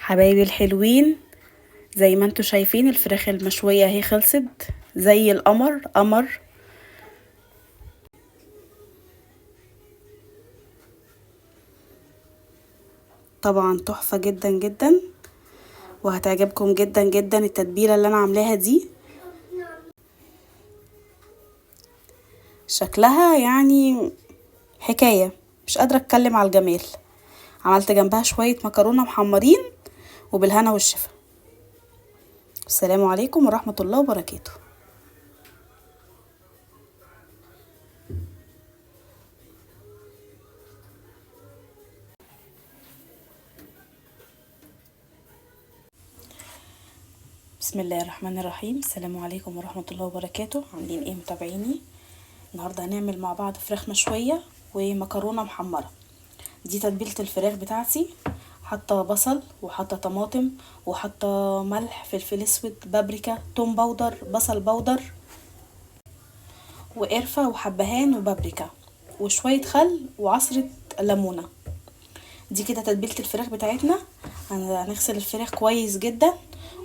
حبايبي الحلوين، زي ما انتوا شايفين الفراخ المشوية اهي خلصت زي القمر قمر. طبعا تحفة جدا جدا، وهتعجبكم جدا جدا التتبيلة اللي انا عاملاها دي. شكلها يعني حكاية، مش قادرة اتكلم على الجمال. عملت جنبها شوية مكرونة محمرين، وبالهنا والشفا. السلام عليكم ورحمة الله وبركاته. بسم الله الرحمن الرحيم. السلام عليكم ورحمة الله وبركاته. عاملين ايه متابعيني؟ النهاردة هنعمل مع بعض فراخ مشوية ومكرونة محمرة. دي تتبيلة الفراخ بتاعتي، حاطة بصل وحاطة طماطم وحاطة ملح، فلفل اسود، بابريكا، توم باودر، بصل باودر، وقرفة وحبهان وبابريكا وشوية خل وعصرة ليمونة. دي كده تتبيلة الفراخ بتاعتنا. هنغسل الفراخ كويس جدا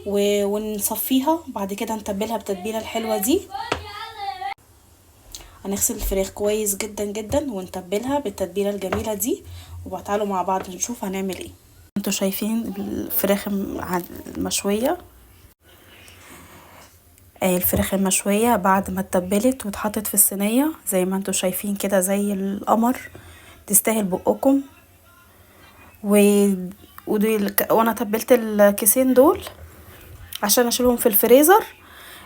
ونصفيها، بعد كده نتبلها بالتتبيله الحلوه دي. هنغسل الفراخ كويس جدا جدا ونتبلها بالتتبيله الجميله دي، وتعالوا مع بعض نشوف هنعمل ايه. انتوا شايفين الفراخ المشويه. الفراخ المشويه بعد ما اتبلت واتحطت في الصينيه زي ما انتوا شايفين كده زي القمر، تستاهل بقكم. وانا تبلت الكيسين دول عشان اشيلهم في الفريزر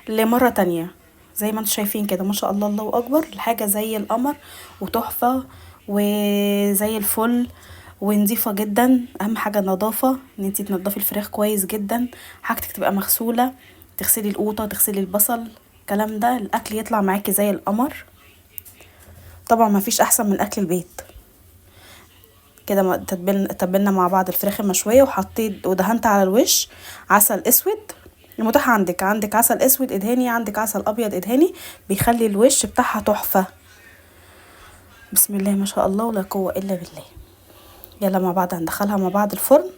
لمرة تانية. زي ما انتوا شايفين كده، ما شاء الله الله اكبر، الحاجة زي القمر وتحفة وزي الفل ونضيفة جدا. اهم حاجة النظافة، ان انتي تنضفي الفراخ كويس جدا، حاجتك تبقى مغسولة، تغسلي القوطة، تغسلي البصل، الكلام ده الاكل يطلع معاكي زي القمر. طبعا ما فيش احسن من اكل البيت. كده تبلنا مع بعض الفراخ المشوية، وحطيت ودهنت على الوش عسل اسود. المتاح عندك عسل اسود ادهني، عندك عسل ابيض ادهني، بيخلي الوش بتاعها تحفة. بسم الله ما شاء الله ولا قوة الا بالله. يلا مع بعض هندخلها مع بعض الفرن،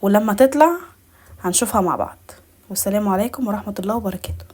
ولما تطلع هنشوفها مع بعض. والسلام عليكم ورحمة الله وبركاته.